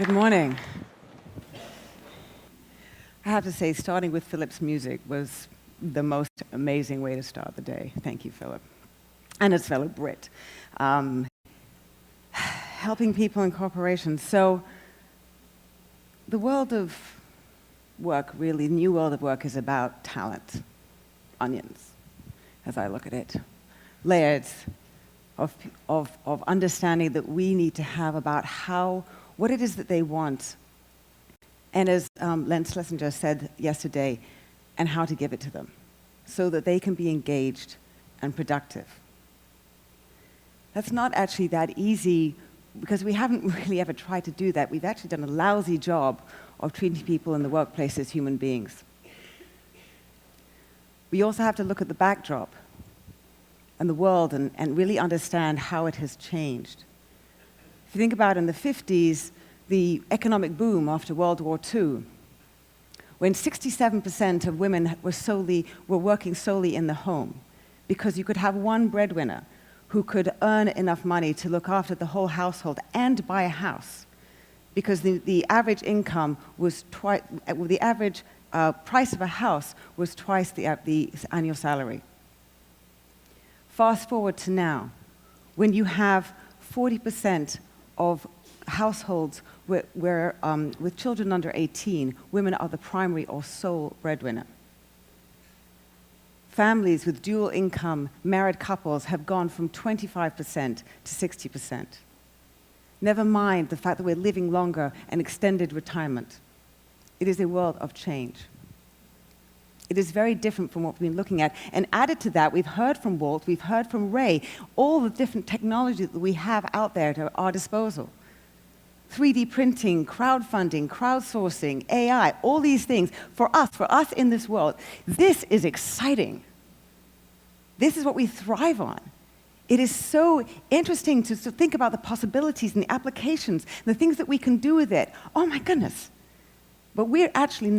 Good morning. I have to say, starting with Philip's music was the most amazing way to start the day. Thank you, Philip. And his fellow Brit. Helping people in corporations. So, the world of work, really, the new world of work is about talent. Onions, as I look at it. Layers of understanding that we need to have about what it is that they want. And as Len Schlesinger said yesterday, and how to give it to them so that they can be engaged and productive. That's not actually that easy because we haven't really ever tried to do that. We've actually done a lousy job of treating people in the workplace as human beings. We also have to look at the backdrop and the world and really understand how it has changed. If you think about in the 50s, the economic boom after World War II, when 67% of women were working solely in the home, because you could have one breadwinner who could earn enough money to look after the whole household and buy a house, because the average income was the average price of a house was twice the annual salary. Fast forward to now, when you have 40% of households where with children under 18, women are the primary or sole breadwinner. Families with dual income, married couples have gone from 25% to 60%. Never mind the fact that we're living longer and extended retirement. It is a world of change. It is very different from what we've been looking at. And added to that, we've heard from Walt, we've heard from Ray, all the different technologies that we have out there at our disposal. 3D printing, crowdfunding, crowdsourcing, AI, all these things, for us in this world, this is exciting. This is what we thrive on. It is so interesting to think about the possibilities and the applications, and the things that we can do with it. Oh my goodness. But we're actually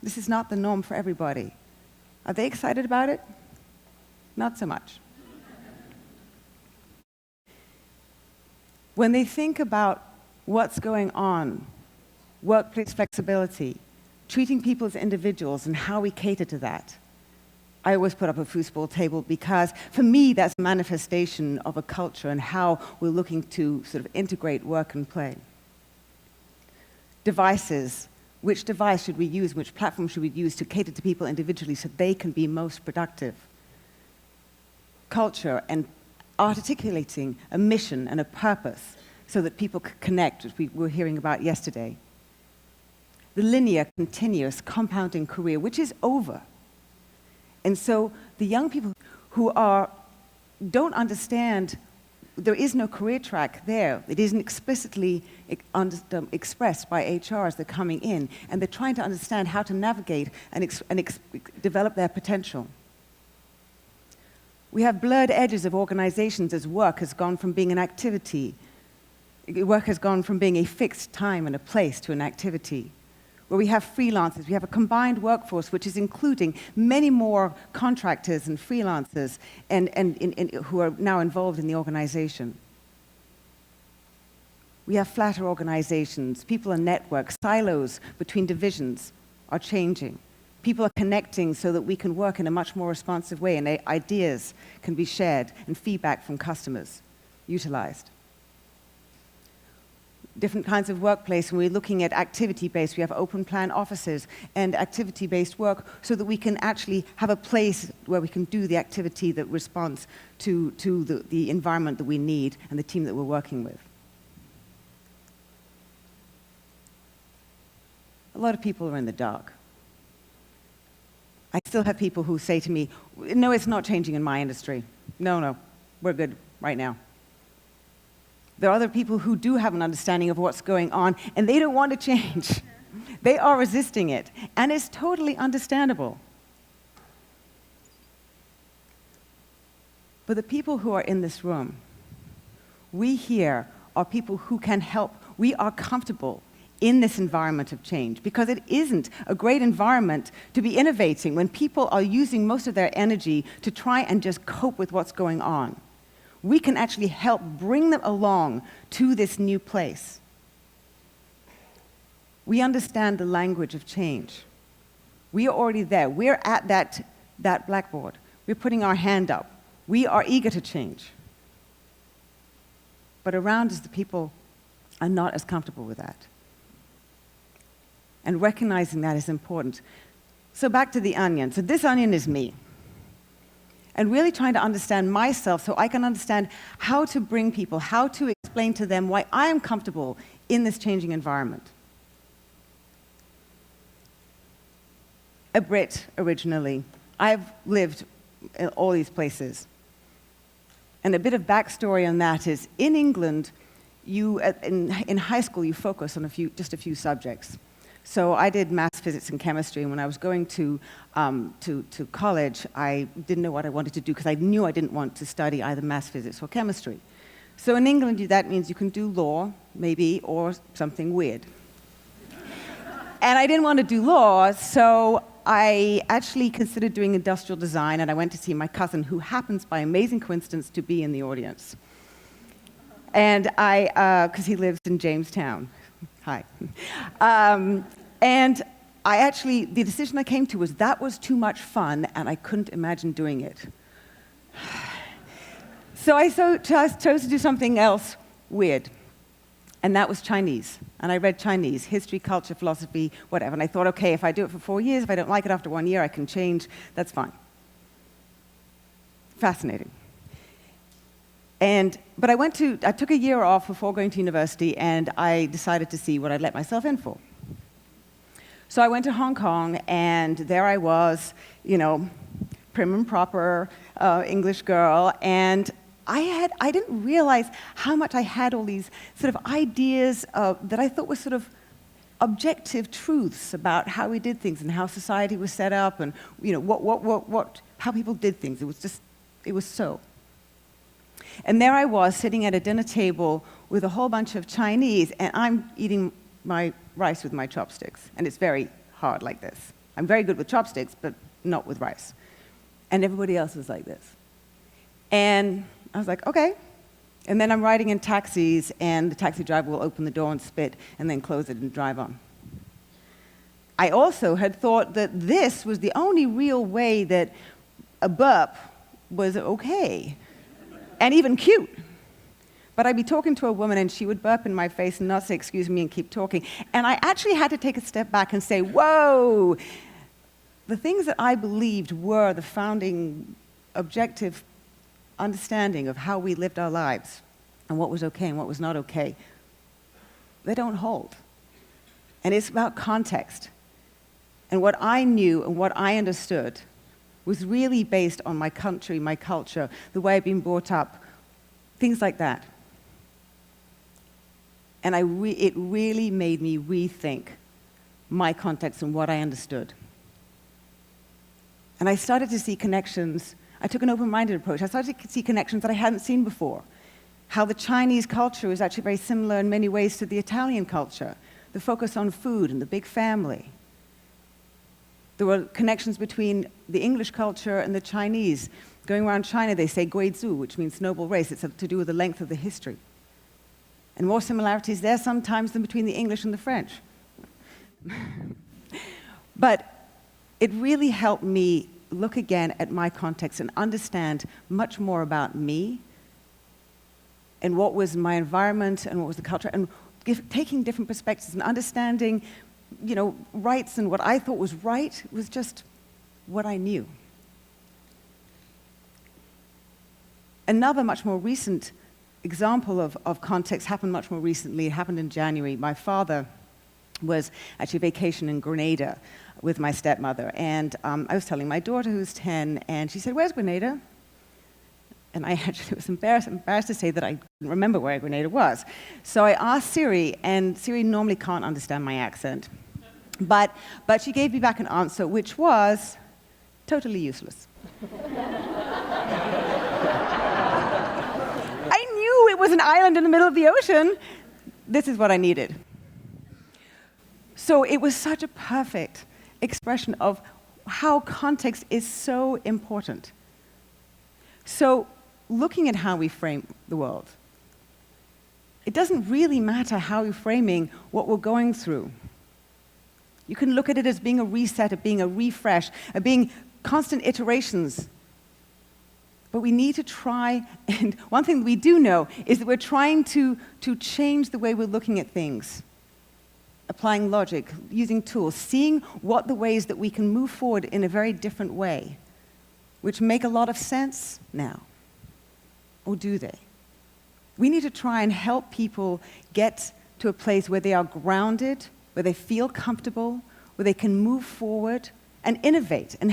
this is not the norm for everybody. Are they excited about it? Not so much. When they think about what's going on, workplace flexibility, treating people as individuals and how we cater to that, I always put up a foosball table because, for me, that's a manifestation of a culture and how we're looking to sort of integrate work and play. Devices. Which device should we use? Which platform should we use to cater to people individually so they can be most productive? Culture and articulating a mission and a purpose so that people can connect, which we were hearing about yesterday. The linear, continuous, compounding career, which is over. And so the young people who don't understand there is no career track there. It isn't explicitly expressed by HR as they're coming in, and they're trying to understand how to navigate and develop their potential. We have blurred edges of organizations as work has gone from being an activity. Work has gone from being a fixed time and a place to an activity. Where we have freelancers, we have a combined workforce which is including many more contractors and freelancers who are now involved in the organization. We have flatter organizations, people in networks, silos between divisions are changing. People are connecting so that we can work in a much more responsive way and ideas can be shared and feedback from customers utilized. Different kinds of workplace, when we're looking at activity-based, we have open plan offices and activity-based work so that we can actually have a place where we can do the activity that responds to the environment that we need and the team that we're working with. A lot of people are in the dark. I still have people who say to me, no, it's not changing in my industry. No, we're good right now. There are other people who do have an understanding of what's going on, and they don't want to change. They are resisting it, and it's totally understandable. But the people who are in this room, we here are people who can help. We are comfortable in this environment of change because it isn't a great environment to be innovating when people are using most of their energy to try and just cope with what's going on. We can actually help bring them along to this new place. We understand the language of change. We are already there. We're at that blackboard. We're putting our hand up. We are eager to change. But around us, the people are not as comfortable with that. And recognizing that is important. So back to the onion. So this onion is me. And really trying to understand myself so I can understand how to bring people, how to explain to them why I am comfortable in this changing environment. A Brit originally. I've lived in all these places. And a bit of backstory on that is, in England, in high school, you focus on just a few subjects. So I did maths, physics, and chemistry, and when I was going to college, I didn't know what I wanted to do because I knew I didn't want to study either maths, physics, or chemistry. So in England, that means you can do law, maybe, or something weird. And I didn't want to do law, so I actually considered doing industrial design, and I went to see my cousin, who happens, by amazing coincidence, to be in the audience. And because he lives in Jamestown. Hi. And the decision I came to was that was too much fun, and I couldn't imagine doing it. So I chose to do something else weird, and that was Chinese. And I read Chinese, history, culture, philosophy, whatever. And I thought, okay, if I do it for 4 years, if I don't like it after 1 year, I can change. That's fine. Fascinating. But I took a year off before going to university, and I decided to see what I'd let myself in for. So I went to Hong Kong, and there I was, prim and proper English girl, and I didn't realize how much I had all these sort of ideas that I thought were sort of objective truths about how we did things and how society was set up, and how people did things. It was so. And there I was, sitting at a dinner table with a whole bunch of Chinese, and I'm eating my rice with my chopsticks. And it's very hard like this. I'm very good with chopsticks, but not with rice. And everybody else was like this. And I was like, okay. And then I'm riding in taxis, and the taxi driver will open the door and spit, and then close it and drive on. I also had thought that this was the only real way that a burp was okay. And even cute. But I'd be talking to a woman, and she would burp in my face and not say, excuse me, and keep talking. And I actually had to take a step back and say, whoa, the things that I believed were the founding objective understanding of how we lived our lives and what was okay and what was not okay, they don't hold. And it's about context. And what I knew and what I understood was really based on my country, my culture, the way I'd been brought up, things like that. And it really made me rethink my context and what I understood. And I started to see connections. I took an open-minded approach. I started to see connections that I hadn't seen before. How the Chinese culture was actually very similar in many ways to the Italian culture. The focus on food and the big family. There were connections between the English culture and the Chinese. Going around China, they say Guizhu, which means noble race. It's to do with the length of the history. And more similarities there sometimes than between the English and the French. But it really helped me look again at my context and understand much more about me and what was my environment and what was the culture, and taking different perspectives and understanding rights, and what I thought was right was just what I knew. Another much more recent example of context happened much more recently. It happened in January. My father was actually vacation in Grenada with my stepmother, and I was telling my daughter, who's 10, and she said, "Where's Grenada?" And I actually was embarrassed to say that I didn't remember where Grenada was. So I asked Siri, and Siri normally can't understand my accent. But she gave me back an answer, which was totally useless. I knew it was an island in the middle of the ocean. This is what I needed. So it was such a perfect expression of how context is so important. So looking at how we frame the world, it doesn't really matter how we're framing what we're going through. You can look at it as being a reset, of being a refresh, of being constant iterations. But we need to try, and one thing we do know is that we're trying to change the way we're looking at things, applying logic, using tools, seeing what the ways that we can move forward in a very different way, which make a lot of sense now. Or do they? We need to try and help people get to a place where they are grounded, where they feel comfortable, where they can move forward and innovate and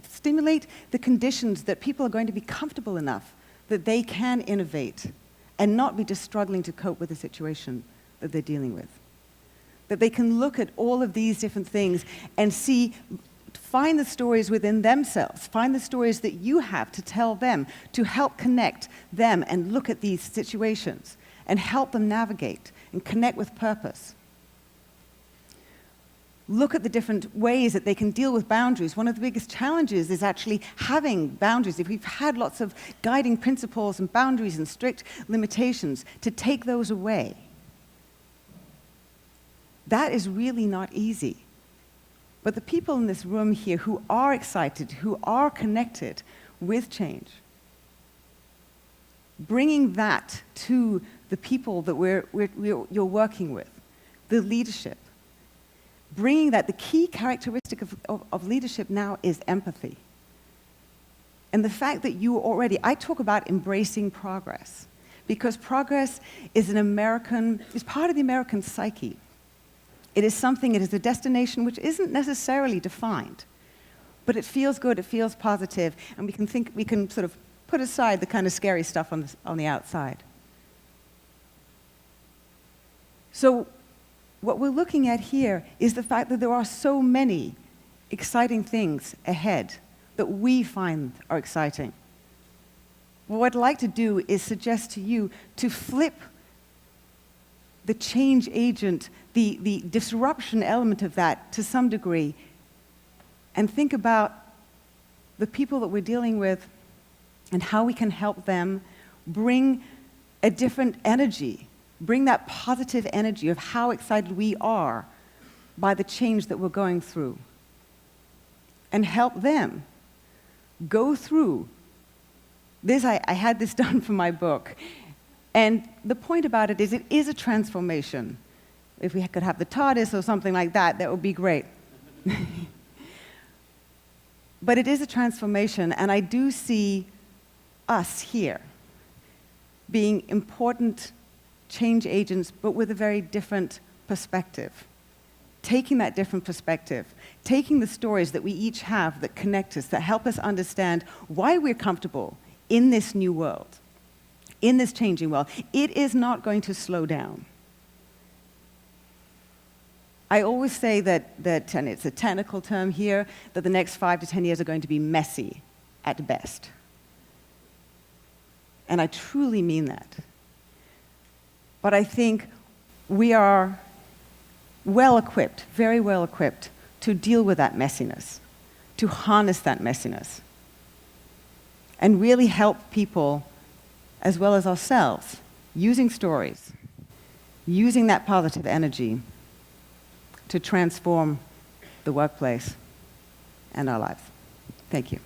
stimulate the conditions that people are going to be comfortable enough that they can innovate and not be just struggling to cope with the situation that they're dealing with. That they can look at all of these different things and find the stories within themselves, find the stories that you have to tell them, to help connect them and look at these situations and help them navigate and connect with purpose. Look at the different ways that they can deal with boundaries. One of the biggest challenges is actually having boundaries. If we've had lots of guiding principles and boundaries and strict limitations, to take those away. That is really not easy. But the people in this room here who are excited, who are connected with change, bringing that to the people that you're working with, the leadership, bringing that, the key characteristic of leadership now is empathy. And the fact that I talk about embracing progress, because progress is part of the American psyche. It is a destination which isn't necessarily defined, but it feels good, it feels positive, and we can sort of put aside the kind of scary stuff on the outside. So what we're looking at here is the fact that there are so many exciting things ahead that we find are exciting. What I'd like to do is suggest to you to flip the change agent, the disruption element of that to some degree, and think about the people that we're dealing with and how we can help them bring a different energy, bring that positive energy of how excited we are by the change that we're going through, and help them go through this. I had this done for my book. And the point about it is a transformation. If we could have the TARDIS or something like that, that would be great. But it is a transformation, and I do see us here being important change agents, but with a very different perspective. Taking that different perspective, taking the stories that we each have that connect us, that help us understand why we're comfortable in this new world. In this changing world, it is not going to slow down. I always say that, and it's a technical term here, that the next 5 to 10 years are going to be messy at best. And I truly mean that. But I think we are well equipped, very well equipped, to deal with that messiness, to harness that messiness, and really help people as well as ourselves, using stories, using that positive energy to transform the workplace and our lives. Thank you.